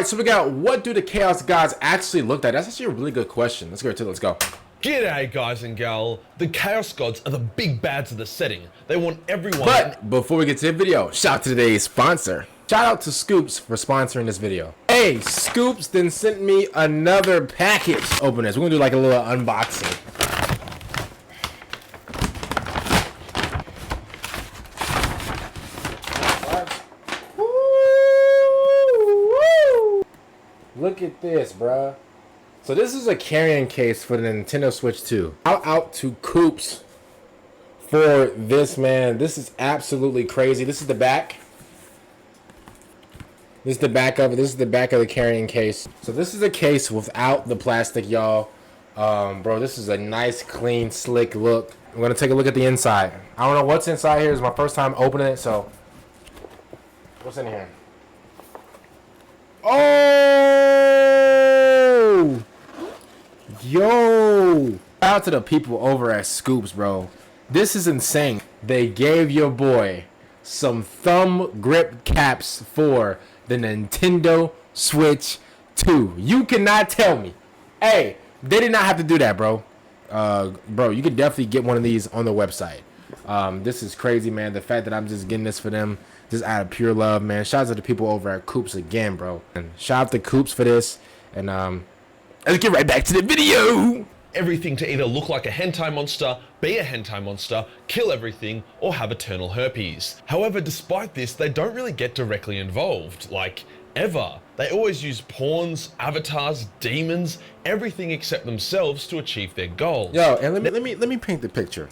right, so we got, what do the Chaos Gods actually look like? That's actually a really good question. Let's go to it. Let's go. G'day guys and gal, the Chaos Gods are the big bads of the setting. They want everyone... But before we get to the video, shout out to today's sponsor. Shout out to Scoops for sponsoring this video. Hey, Scoops then sent me another package. Open this. We're gonna do like a little unboxing. Look at this, bruh. So this is a carrying case for the Nintendo Switch 2. Out to Coops for this, man. This is absolutely crazy. This is the back. This is the back of it. This is the back of the carrying case. So this is a case without the plastic, y'all. Bro, this is a nice, clean, slick look. I'm gonna take a look at the inside. I don't know what's inside here. It's my first time opening it, so what's in here? Oh! Yo! Shout out to the people over at Scoops, bro. This is insane. They gave your boy some thumb grip caps for the Nintendo Switch 2. You cannot tell me. Hey, they did not have to do that, bro. Bro, you could definitely get one of these on the website. This is crazy, man. The fact that I'm just getting this for them, just out of pure love, man. Shout out to the people over at Coops again, bro. And shout out to Coops for this. And let's get right back to the video. Everything to either look like a hentai monster, be a hentai monster, kill everything, or have eternal herpes. However, despite this, they don't really get directly involved, like, ever. They always use pawns, avatars, demons, everything except themselves to achieve their goals. Yo, and let me paint the picture.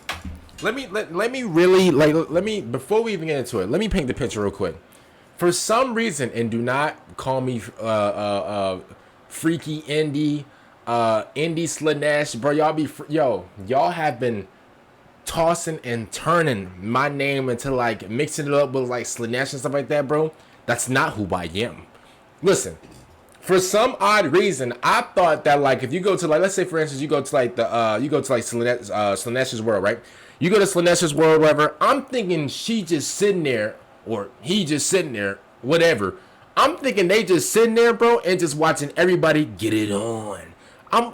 Let me before we even get into it, let me paint the picture real quick. For some reason, and do not call me freaky indie, Slaanesh, bro. Y'all have been tossing and turning my name into like mixing it up with like Slaanesh and stuff like that, bro. That's not who I am. Listen, for some odd reason, I thought that like if you go to like, let's say for instance, you go to like Slaanesh's world, right? You go to Slaanesh's world, whatever. I'm thinking she just sitting there, or he just sitting there, whatever. I'm thinking they just sitting there, bro, and just watching everybody get it on. I'm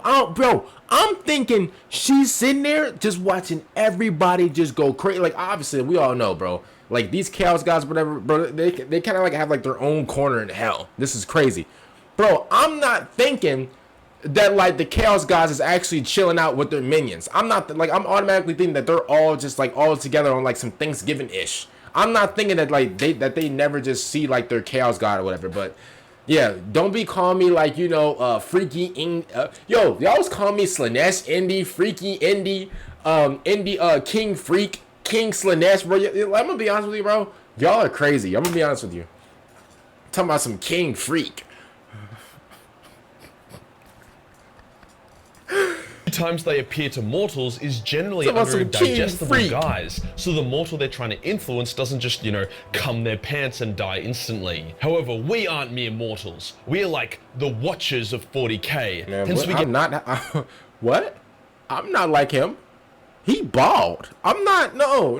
thinking she's sitting there just watching everybody just go crazy. Like, obviously, we all know, bro. Like, these Chaos Gods, whatever, bro, they kind of like have like their own corner in hell. This is crazy. Bro, I'm not thinking that like the Chaos Gods is actually chilling out with their minions. I'm I'm automatically thinking that they're all just like all together on like some Thanksgiving-ish. I'm not thinking that like they never just see like their Chaos God or whatever, but yeah, don't be calling me like, you know, freaky yo, y'all was calling me Slaanesh indie, freaky indie, king freak, king Slaanesh, bro. I'm gonna be honest with you, bro. Y'all are crazy. I'm gonna be honest with you. I'm talking about some king freak. Times they appear to mortals is generally under a digestible guise, so the mortal they're trying to influence doesn't just, you know, cum their pants and die instantly. However, we aren't mere mortals. We're like the Watchers of 40k. Man, what? I'm not like him. He bald. I'm not. No.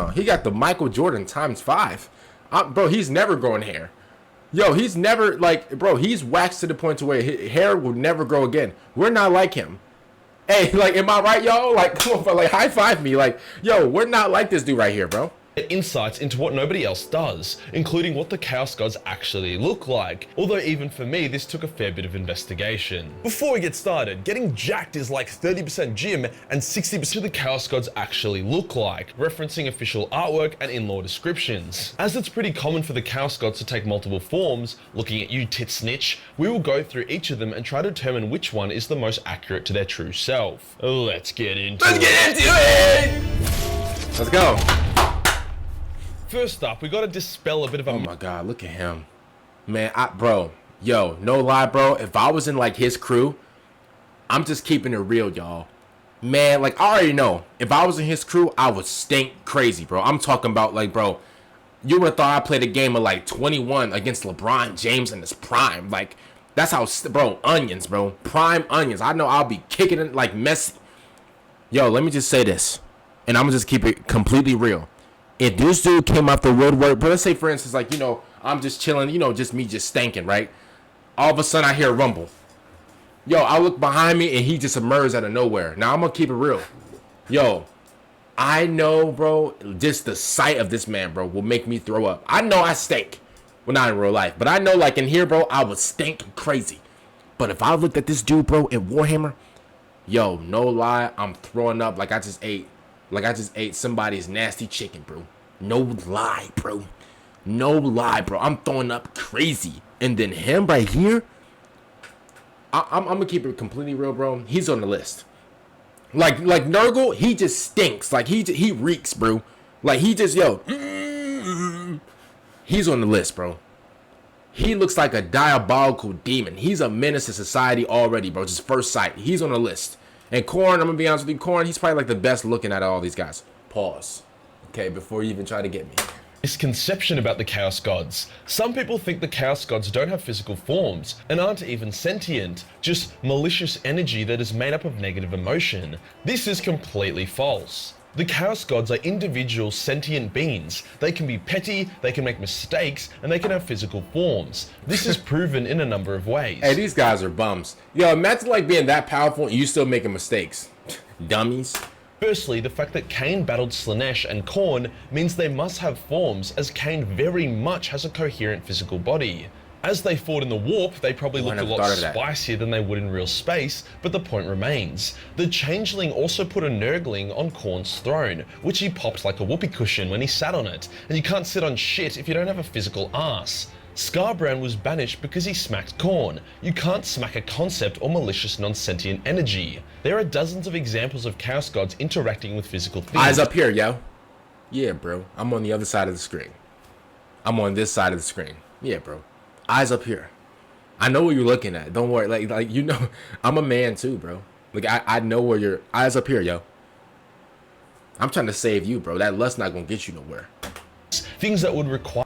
He got the Michael Jordan ×5. Bro, he's never growing hair. Yo, he's never, like, bro, he's waxed to the point to where his hair will never grow again. We're not like him. Hey, like, am I right, y'all? Like, come on, like, high five me. Like, yo, we're not like this dude right here, bro. Insights into what nobody else does, including what the Chaos Gods actually look like, although even for me this took a fair bit of investigation. Before we get started, getting jacked is like 30% gym and 60% of the Chaos Gods actually look like, referencing official artwork and in-lore descriptions. As it's pretty common for the Chaos Gods to take multiple forms, looking at you Tzeentch, we will go through each of them and try to determine which one is the most accurate to their true self. Let's get into it! Let's go! First up, we gotta dispel a bit of a... Oh my god, look at him. Man, bro, yo, no lie, bro. If I was in like his crew, I'm just keeping it real, y'all. Man, like, I already know. If I was in his crew, I would stink crazy, bro. I'm talking about, like, bro, you would have thought I played a game of like 21 against LeBron James in his prime. Like, that's how, bro, onions, bro. Prime onions. I know I'll be kicking it like Messi. Yo, let me just say this, and I'm gonna just keep it completely real. If this dude came out the woodwork, but let's say for instance, like, you know, I'm just chilling, you know, just me just stanking, right? All of a sudden I hear a rumble. Yo, I look behind me and he just emerged out of nowhere. Now I'm gonna keep it real. Yo, I know, bro, just the sight of this man, bro, will make me throw up. I know I stink. Well, not in real life, but I know, like, in here, bro, I would stink crazy. But if I looked at this dude, bro, in Warhammer, yo, no lie, I'm throwing up like I just ate somebody's nasty chicken, bro. No lie, bro. No lie, bro. I'm throwing up crazy. And then him right here, I'm gonna keep it completely real, bro. He's on the list. Like Nurgle, he just stinks. Like he reeks, bro. Like he just he's on the list, bro. He looks like a diabolical demon. He's a menace to society already, bro. Just first sight, he's on the list. And Khorne, I'm gonna be honest with you, Khorne, he's probably like the best looking out of all these guys. Pause. Okay, before you even try to get me. Misconception about the Chaos Gods. Some people think the Chaos Gods don't have physical forms and aren't even sentient, just malicious energy that is made up of negative emotion. This is completely false. The Chaos Gods are individual sentient beings. They can be petty, they can make mistakes, and they can have physical forms. This is proven in a number of ways. Hey, these guys are bums. Yo, imagine like being that powerful and you still making mistakes. Dummies. Firstly, the fact that Cain battled Slaanesh and Khorne means they must have forms, as Cain very much has a coherent physical body. As they fought in the warp, they probably looked a lot spicier than they would in real space, but the point remains. The Changeling also put a Nurgling on Khorne's throne, which he popped like a whoopee cushion when he sat on it, and you can't sit on shit if you don't have a physical ass. Skarbrand was banished because he smacked Khorne. You can't smack a concept or malicious non-sentient energy. There are dozens of examples of Chaos Gods interacting with physical things. Eyes up here, yo. Yeah, bro. I'm on the other side of the screen. I'm on this side of the screen. Yeah, bro. Eyes up here. I know what you're looking at. Don't worry. Like you know, I'm a man too, bro. Like I know where your eyes up here, yo. I'm trying to save you, bro. That lust's not gonna get you nowhere. Things that would require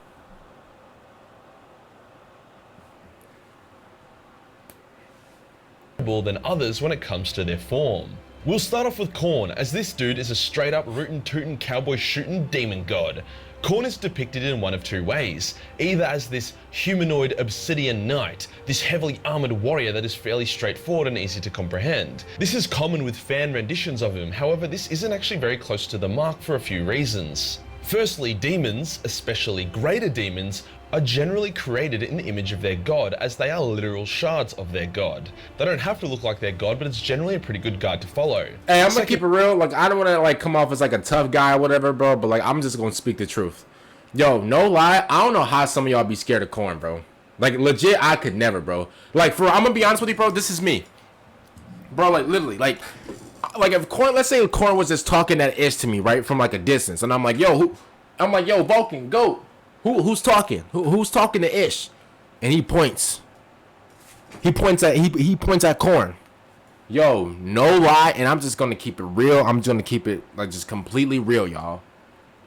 than others when it comes to their form. We'll start off with Khorne, as this dude is a straight up rootin' tootin' cowboy shootin' demon god. Khorne is depicted in one of two ways, either as this humanoid obsidian knight, this heavily armored warrior that is fairly straightforward and easy to comprehend. This is common with fan renditions of him, however this isn't actually very close to the mark for a few reasons. Firstly, demons, especially greater demons, are generally created in the image of their god, as they are literal shards of their god. They don't have to look like their god, but it's generally a pretty good guide to follow. Hey, I'm gonna keep it real. Like, I don't want to like come off as like a tough guy or whatever, bro, but like I'm just gonna speak the truth. Yo, no lie, I don't know how some of y'all be scared of Khorne, bro. Like legit, I could never, bro. Like I'm gonna be honest with you, bro. This is me, bro. Like literally, like if Khorne, let's say Khorne was just talking that ish to me, right, from like a distance, and I'm like, yo, Vulcan, go. Who's talking? Who's talking to Ish? And he points. He points at Khorne. Yo, no lie, and I'm just gonna keep it real. I'm just gonna keep it like just completely real, y'all.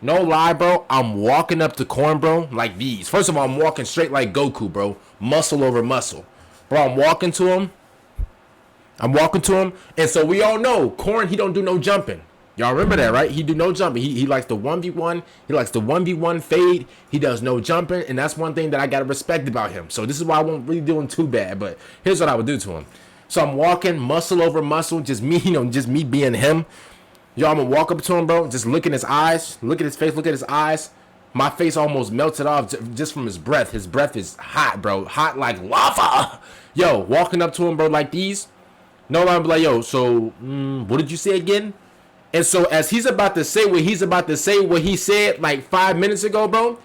No lie, bro. I'm walking up to Khorne, bro, like these. First of all, I'm walking straight like Goku, bro. Muscle over muscle. Bro, I'm walking to him. And so we all know Khorne, he don't do no jumping. Y'all remember that, right? He do no jumping. He likes the 1v1. He likes the 1v1 fade. He does no jumping, and that's one thing that I gotta respect about him. So this is why I won't really do him too bad, but here's what I would do to him. So I'm walking muscle over muscle, just me, just me being him. Yo, I'm gonna walk up to him, bro, just look in his eyes, look at his face, look at his eyes. My face almost melted off just from his breath. His breath is hot, bro, hot like lava. Yo, walking up to him, bro, like these. No, I'm like, yo, so what did you say again? And so as he's about to say what he said like 5 minutes ago, bro,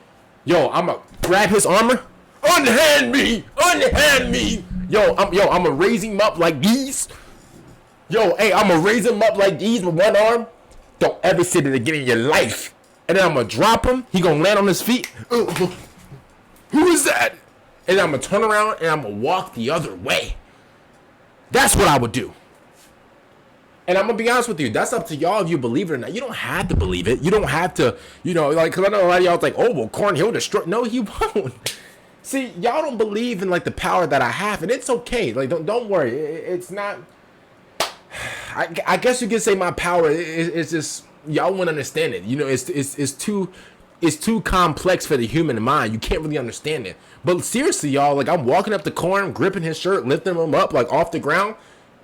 yo, I'm gonna grab his armor, unhand me. Yo, I'm gonna raise him up like these. Yo, hey, I'm gonna raise him up like these with one arm. Don't ever say it again in your life. And then I'm gonna drop him. He gonna land on his feet. Who is that? And then I'm gonna turn around and I'm gonna walk the other way. That's what I would do. And I'm gonna be honest with you, that's up to y'all if you believe it or not. You don't have to believe it. You don't have to, like, cause I know a lot of y'all like, oh, well, Khorne, he'll destroy. No, he won't. See, y'all don't believe in like the power that I have, and it's okay. Like, don't worry. It's not. I guess you could say my power is just y'all won't understand it. It's too. it's too complex for the human mind. You can't really understand it. But seriously, y'all, like I'm walking up to Khorne, gripping his shirt, lifting him up like off the ground,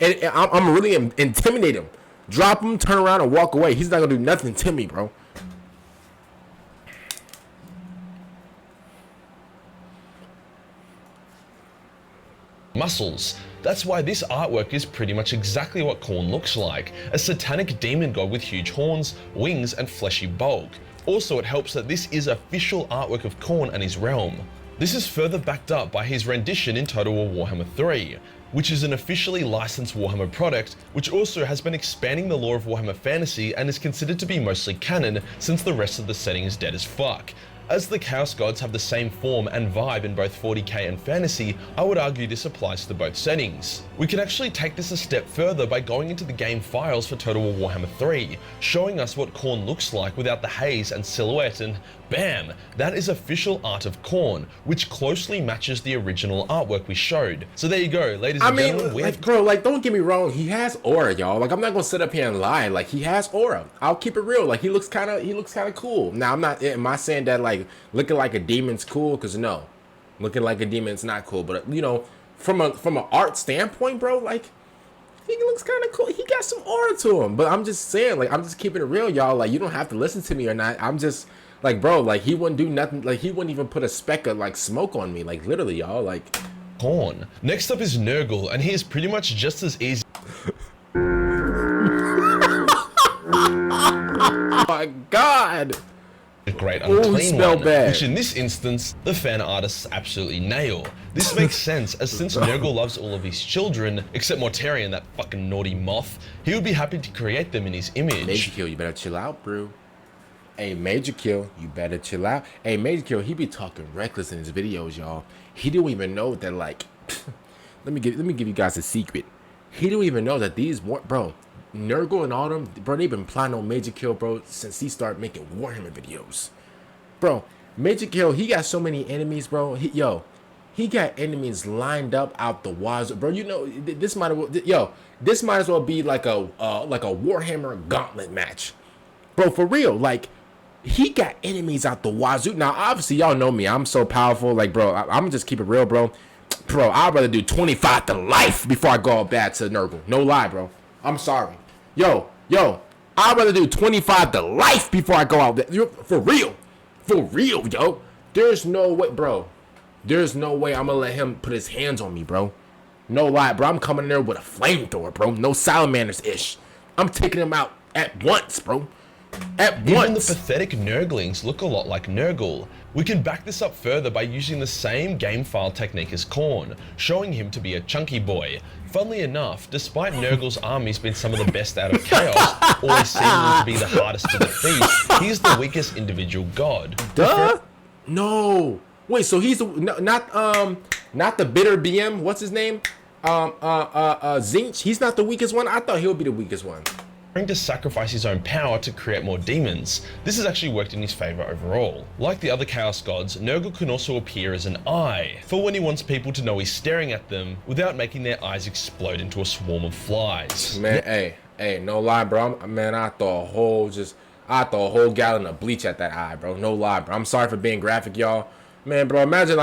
and I'm really intimidate him. Drop him, turn around, and walk away. He's not gonna do nothing to me, bro. Muscles. That's why this artwork is pretty much exactly what Khorne looks like, a satanic demon god with huge horns, wings, and fleshy bulk. Also, it helps that this is official artwork of Khorne and his realm. This is further backed up by his rendition in Total War Warhammer 3, which is an officially licensed Warhammer product, which also has been expanding the lore of Warhammer Fantasy and is considered to be mostly canon since the rest of the setting is dead as fuck. As the Chaos Gods have the same form and vibe in both 40k and Fantasy, I would argue this applies to both settings. We can actually take this a step further by going into the game files for Total War Warhammer 3, showing us what Khorne looks like without the haze and silhouette, and bam! That is official art of Khorne, which closely matches the original artwork we showed. So there you go, ladies and gentlemen. Like, bro, like, don't get me wrong, he has aura, y'all. Like, I'm not gonna sit up here and lie. Like, he has aura. I'll keep it real. Like, he looks kind of cool. Now, am I saying that like looking like a demon's cool? Because no, looking like a demon's not cool. But you know, from an art standpoint, bro, like he looks kind of cool. He got some aura to him. But I'm just saying, like, I'm just keeping it real, y'all. Like, you don't have to listen to me or not. I'm just like, bro, like he wouldn't do nothing. Like, he wouldn't even put a speck of like smoke on me. Like, literally, y'all. Like, Khorne. Next up is Nurgle, and he is pretty much just as easy. oh my God. A great unclean one, bad. which in this instance, the fan artists absolutely nail. This makes sense, as since Nurgle loves all of his children, except Mortarion, that fucking naughty moth, he would be happy to create them in his image. Majorkill, you better chill out, bro. Hey, Majorkill, you better chill out. Hey, Majorkill, he be talking reckless in his videos, y'all. He don't even know that, like, let me give you guys a secret. He don't even know that these, bro, Nurgle and all them, bro, they've been plotting on Majorkill, bro, since he started making Warhammer videos. Bro, Majorkill, he got so many enemies, bro. He got enemies lined up out the wazoo, bro. You know, this might as well be like a Warhammer gauntlet match, bro. For real, like he got enemies out the wazoo. Now, obviously, y'all know me. I'm so powerful, like, bro. I'm just keep it real, bro. Bro, I'd rather do 25 to life before I go all bad to Nurgle. No lie, bro. I'm sorry. Yo, I'd rather do 25 to life before I go out there. For real, yo. There's no way, bro. There's no way I'm gonna let him put his hands on me, bro. No lie, bro. I'm coming in there with a flamethrower, bro. No salamanders-ish. I'm taking him out at once, bro. Even the pathetic Nurglings look a lot like Nurgle. We can back this up further by using the same game file technique as Khorne, showing him to be a chunky boy. Funnily enough, despite Nurgle's armies being some of the best out of Chaos, always seeming to be the hardest to defeat, he's the weakest individual god. Duh? No. Wait, so he's not the bitter BM, what's his name? Tzeentch, he's not the weakest one? I thought he would be the weakest one. Trying to sacrifice his own power to create more demons. This has actually worked in his favor overall. Like the other Chaos Gods, Nurgle can also appear as an eye, for when he wants people to know he's staring at them without making their eyes explode into a swarm of flies. Man, hey, no lie, bro. I throw a whole gallon of bleach at that eye, bro. No lie, bro. I'm sorry for being graphic, y'all. Man, bro, imagine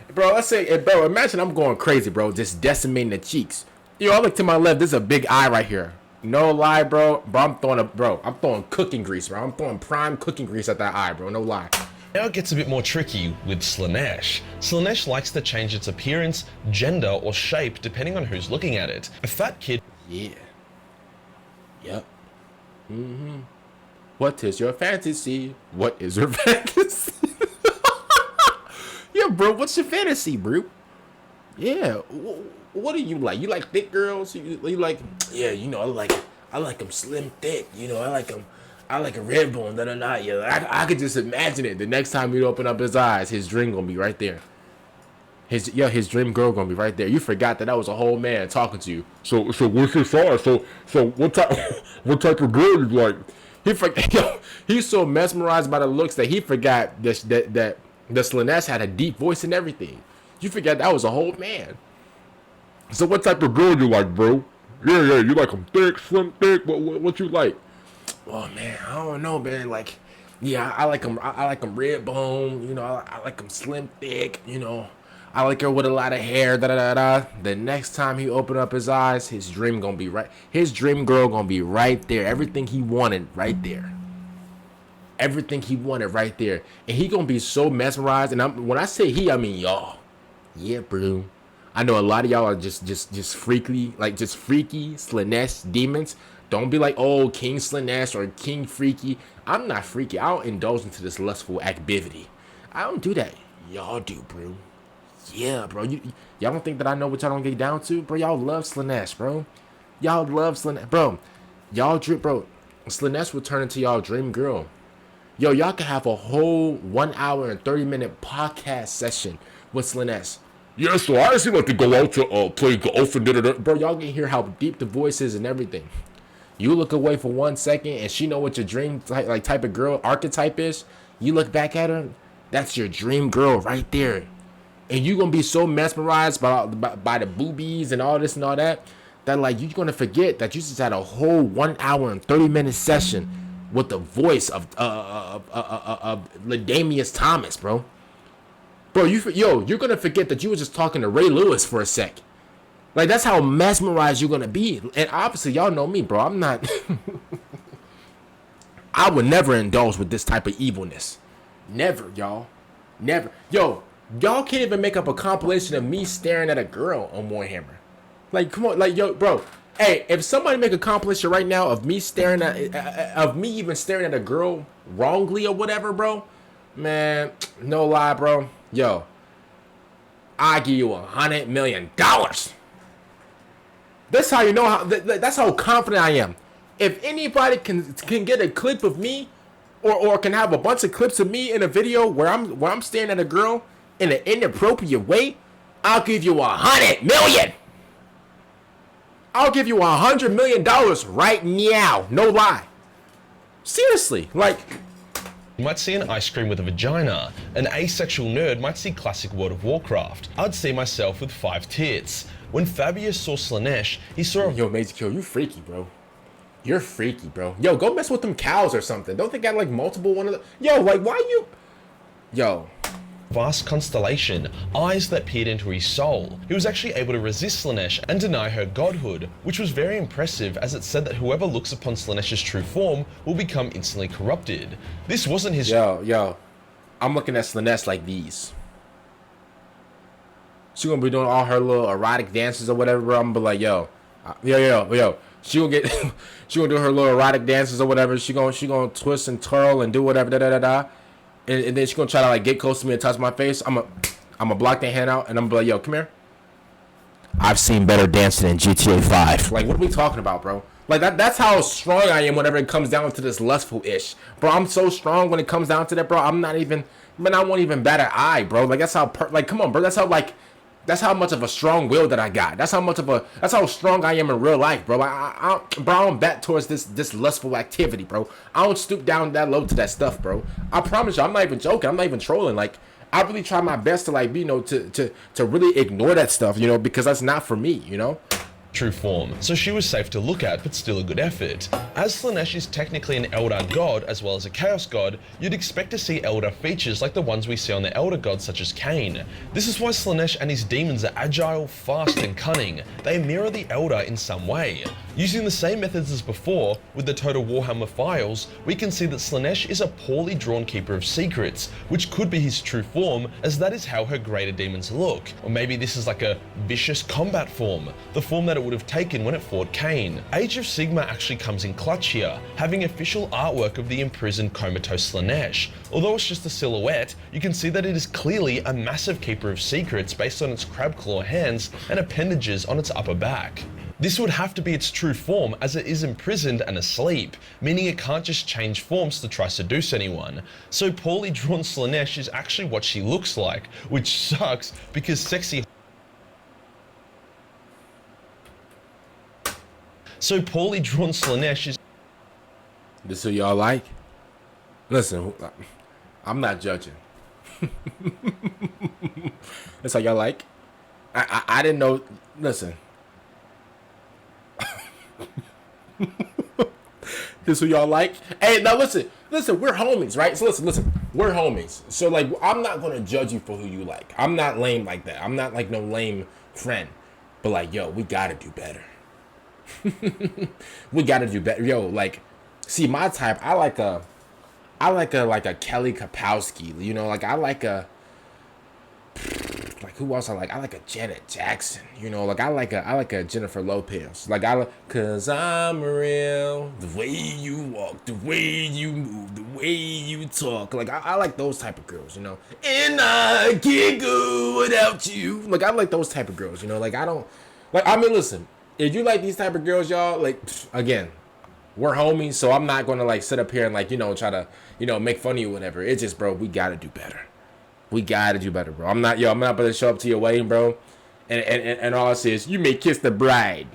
imagine I'm going crazy, bro, just decimating the cheeks. Yo, I look to my left, there's a big eye right here. No lie, bro. I'm throwing cooking grease, bro. I'm throwing prime cooking grease at that eye, bro. No lie. Now it gets a bit more tricky with Slaanesh. Slaanesh likes to change its appearance, gender, or shape depending on who's looking at it. A fat kid. Yeah. Yep. What is your fantasy? What is your fantasy? Yeah, bro. What's your fantasy, bro? Yeah. What do you like? You like thick girls? You like? Yeah, you know, I like them slim, thick. You know, I like a red bone. Yeah, I could just imagine it. The next time you open up his eyes, his dream gonna be right there. His dream girl gonna be right there. You forgot that was a whole man talking to you. So what's your size? So what type of girl you like? He's so mesmerized by the looks that he forgot that the Slaanesh had a deep voice and everything. You forgot that was a whole man. So what type of girl you like, bro? Yeah, you like them thick, slim, thick. What you like? Oh man, I don't know, man. Like Yeah, I like him. I like him red bone. You know, I like him slim, thick. You know, I like her with a lot of hair. Da da da da. The next time he open up his eyes, his dream gonna be right. His dream girl gonna be right there. Everything he wanted, right there. Everything he wanted, right there. And he gonna be so mesmerized. And when I say he, I mean y'all. Yeah, bro. I know a lot of y'all are just freaky, like just freaky Slaanesh demons. Don't be like, oh, King Slaanesh or King Freaky. I'm not freaky. I don't indulge into this lustful activity. I don't do that. Y'all do, bro. Yeah, bro. Y'all don't think that I know what y'all don't get down to, bro? Y'all love Slaanesh, bro. Y'all love Slaanesh, bro. Y'all dream, bro. Slaanesh will turn into y'all dream girl. Yo, y'all can have a whole 1 hour and 30-minute podcast session with Slaanesh. Yeah, so I actually like to go out to play golf and da-da-da. Bro, y'all can hear how deep the voice is and everything. You look away for 1 second and she know what your dream type of girl archetype is. You look back at her, that's your dream girl right there. And you gonna be so mesmerized by the boobies and all this and all that like you're gonna forget that you just had a whole 1 hour and 30-minute session with the voice of Ladamius Thomas, bro. Bro, you're gonna forget that you were just talking to Ray Lewis for a sec. Like, that's how mesmerized you're gonna be. And obviously, y'all know me, bro. I'm not. I would never indulge with this type of evilness. Never, y'all. Never. Yo, y'all can't even make up a compilation of me staring at a girl on Warhammer. Like, come on, like, yo, bro. Hey, if somebody make a compilation right now of me staring of me even staring at a girl wrongly or whatever, bro, man, no lie, bro. Yo, I give you $100 million. That's how you know how. That's how confident I am. If anybody can get a clip of me, or can have a bunch of clips of me in a video where I'm staring at a girl in an inappropriate way, I'll give you $100 million. I'll give you $100 million right now. No lie. Seriously, like. You might see an ice cream with a vagina. An asexual nerd might see classic World of Warcraft. I'd see myself with 5 tits. When Fabius saw Slaanesh, he saw a— Yo, Majorkill, you freaky, bro. You're freaky, bro. Yo, go mess with them cows or something. Don't they got like multiple one of the— Yo, like, why you— Yo. vast constellation, eyes that peered into his soul. He was actually able to resist Slaanesh and deny her godhood, which was very impressive as it said that whoever looks upon Slaanesh's true form will become instantly corrupted. This wasn't his— Yo. I'm looking at Slaanesh like these. She gonna be doing all her little erotic dances or whatever, bro. I'm gonna be like, yo. She gonna get, she gonna do her little erotic dances or whatever. She gonna twist and twirl and do whatever, and then she gonna try to like get close to me and touch my face. I'm gonna block that hand out and I'm gonna be like, yo, come here. I've seen better dancing in GTA 5. Like, what are we talking about, bro? Like that's how strong I am whenever it comes down to this lustful ish, bro. I'm so strong when it comes down to that, bro. I'm not even, man. I won't even bat an eye, bro. Like that's how, like, come on, bro. That's how much of a strong will that I got. That's how strong I am in real life, bro. I don't bat towards this lustful activity, bro. I don't stoop down that low to that stuff, bro. I promise you, I'm not even joking. I'm not even trolling. Like, I really try my best to, like, to really ignore that stuff, because that's not for me, true form, so she was safe to look at, but still a good effort. As Slaanesh is technically an Eldar god as well as a Chaos god, you'd expect to see Eldar features like the ones we see on the Elder gods such as Cain. This is why Slaanesh and his demons are agile, fast and cunning. They mirror the Eldar in some way. Using the same methods as before, with the Total Warhammer files, we can see that Slaanesh is a poorly drawn keeper of secrets, which could be his true form, as that is how her greater demons look. Or maybe this is like a vicious combat form, the form that it would have taken when it fought Cain. Age of Sigmar actually comes in clutch here, having official artwork of the imprisoned comatose Slaanesh. Although it's just a silhouette, you can see that it is clearly a massive keeper of secrets based on its crab claw hands and appendages on its upper back. This would have to be its true form as it is imprisoned and asleep, meaning it can't just change forms to try seduce anyone. So poorly drawn Slaanesh is actually what she looks like, which sucks because This who y'all like? Listen, I'm not judging. That's how y'all like? I didn't know. Listen. This who y'all like? Hey, now listen, we're homies, right? So listen, we're homies. So like, I'm not gonna judge you for who you like. I'm not lame like that. I'm not like no lame friend. But like, yo, we gotta do better. We gotta do better. Yo, like, see my type. I like a Kelly Kapowski. You know, like I like a. Like who else I like? I like a Janet Jackson, you know. Like I like a Jennifer Lopez. Like cause I'm real. The way you walk, the way you move, the way you talk. Like I like those type of girls, you know. And I can't go without you. Like I like those type of girls, you know. Like I don't, like I mean, listen. If you like these type of girls, y'all, like again, we're homies. So I'm not gonna like sit up here and like try to make fun of you, or whatever. It's just, bro, we gotta do better. We gotta do better, bro. I'm not about to show up to your wedding, bro. And all I say is, you may kiss the bride.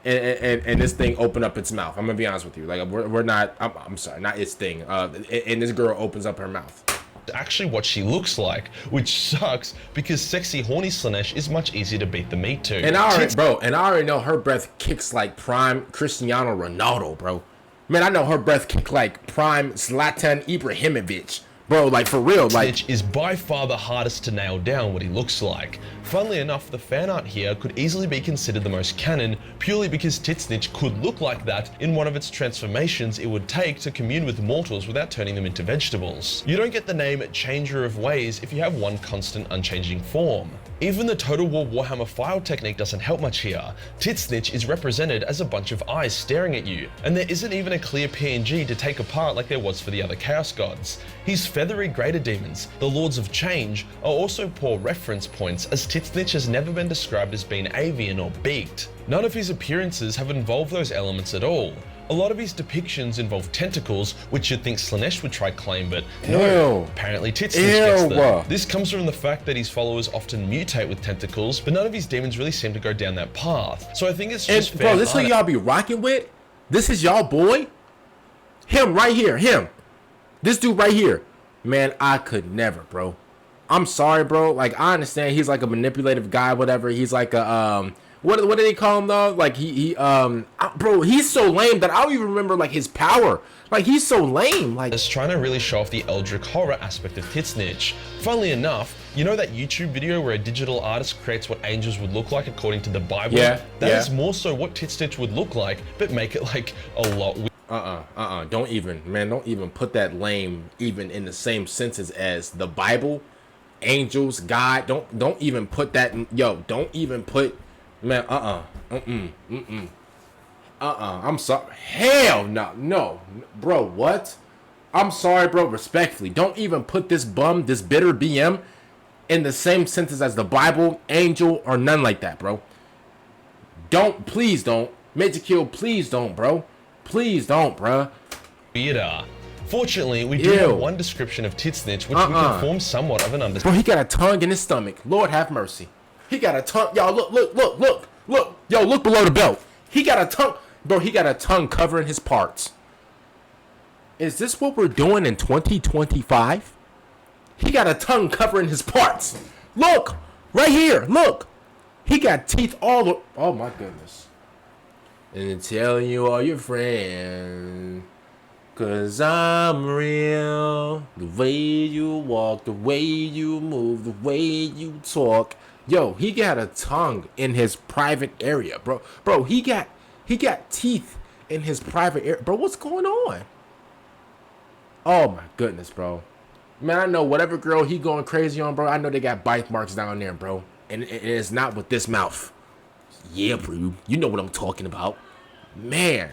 And this thing open up its mouth. I'm gonna be honest with you. Like we're not. I'm sorry, not its thing. And this girl opens up her mouth. Actually what she looks like, which sucks because sexy horny Slaanesh is much easier to beat the meat to. And I already know her breath kicks like prime Cristiano Ronaldo, bro. Man, I know her breath kick like prime Zlatan Ibrahimovic. Bro, like for real, like Tzeentch is by far the hardest to nail down what he looks like. Funnily enough, the fan art here could easily be considered the most canon purely because Tzeentch could look like that in one of its transformations it would take to commune with mortals without turning them into vegetables. You don't get the name Changer of Ways if you have one constant unchanging form. Even the Total War Warhammer file technique doesn't help much here. Tzeentch is represented as a bunch of eyes staring at you, and there isn't even a clear PNG to take apart like there was for the other Chaos Gods. His feathery greater demons, the Lords of Change, are also poor reference points as Tzeentch has never been described as being avian or beaked. None of his appearances have involved those elements at all. A lot of his depictions involve tentacles, which you'd think Slaanesh would try claim, but no, apparently Tzeentch gets them. This comes from the fact that his followers often mutate with tentacles, but none of his demons really seem to go down that path. So I think it's just fair. Bro, this is who y'all be rocking with? This is y'all boy? Him right here, him. This dude right here. Man, I could never, bro. I'm sorry, bro. Like, I understand he's like a manipulative guy, whatever. He's like a, what do they call him though? Like bro, he's so lame that I don't even remember like his power. Like he's so lame. Like it's trying to really show off the Eldritch horror aspect of Tzeentch. Funnily enough, you know that YouTube video where a digital artist creates what angels would look like according to the Bible? Yeah. That is more so what Tzeentch would look like, but make it like a lot. Don't even put that lame even in the same sentences as the Bible, angels, God. Don't even put that. Don't even put. Man, I'm sorry. Hell no, bro. What? I'm sorry, bro. Respectfully, don't even put this bitter BM in the same sentence as the Bible, angel, or none like that, bro. Please don't. Majorkill, please don't, bro. Please don't, bro. Weirder. Fortunately, we do have one description of Tzeentch which we can form somewhat of an understanding. Bro, he got a tongue in his stomach. Lord have mercy. He got a tongue. Y'all, look. Yo, look below the belt. He got a tongue. Bro, he got a tongue covering his parts. Is this what we're doing in 2025? He got a tongue covering his parts. Look, right here. Look. He got teeth all over. Oh, my goodness. And telling you all your friends. Cause I'm real. The way you walk, the way you move, the way you talk. Yo, he got a tongue in his private area, bro. Bro, he got teeth in his private area. Bro, what's going on? Oh my goodness, bro. Man, I know whatever girl he going crazy on, bro. I know they got bite marks down there, bro. And it's not with this mouth. Yeah, bro. You know what I'm talking about. Man.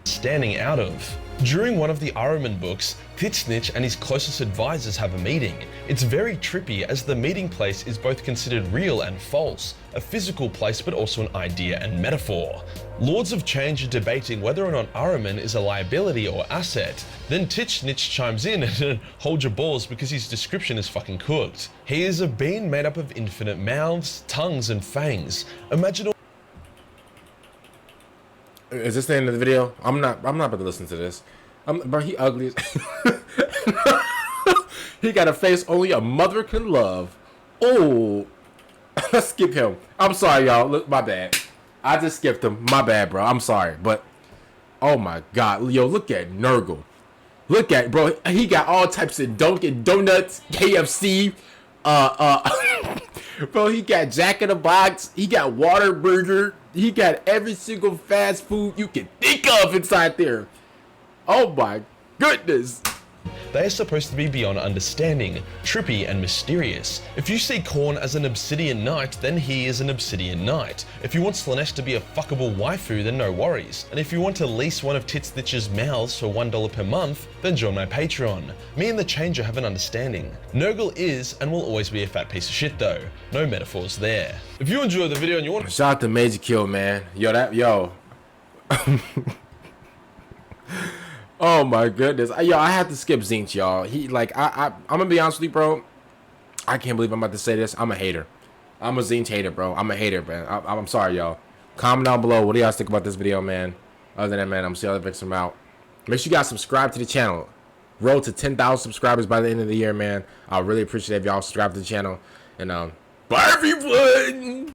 Standing out of. During one of the Ahriman books, Tzeentch and his closest advisors have a meeting. It's very trippy as the meeting place is both considered real and false, a physical place but also an idea and metaphor. Lords of Change are debating whether or not Ahriman is a liability or asset. Then Tzeentch chimes in and hold your balls because his description is fucking cooked. He is a being made up of infinite mouths, tongues and fangs. Imagine all. Is this the end of the video? I'm not about to listen to this. Bro, he ugly as he got a face only a mother can love. Oh, let's skip him. I'm sorry, y'all. Look, my bad. I just skipped him. My bad, bro. I'm sorry, but Oh my God, yo, look at Nurgle. Look at, bro, he got all types of Dunkin' Donuts, KFC, bro, he got Jack in the Box, he got Waterburger, he got every single fast food you can think of inside there. Oh my goodness. They are supposed to be beyond understanding, trippy and mysterious. If you see Khorne as an Obsidian Knight, then he is an Obsidian Knight. If you want Slaanesh to be a fuckable waifu, then no worries. And if you want to lease one of Tzeentch's mouths for $1 per month, then join my Patreon. Me and the Changer have an understanding. Nurgle is and will always be a fat piece of shit though. No metaphors there. If you enjoyed the video and you want to— Shout out to Majorkill, man. Yo. Oh my goodness. Yo, I had to skip Tzeentch, y'all. He, like, I'm gonna be honest with you, bro. I can't believe I'm about to say this. I'm a hater. I'm a Tzeentch hater, bro. I'm a hater, man. I'm sorry, y'all. Comment down below. What do y'all think about this video, man? Other than that, man, I'm seeing other Vixen out. Make sure you guys subscribe to the channel. Road to 10,000 subscribers by the end of the year, man. I really appreciate if y'all subscribe to the channel. And, bye, everyone!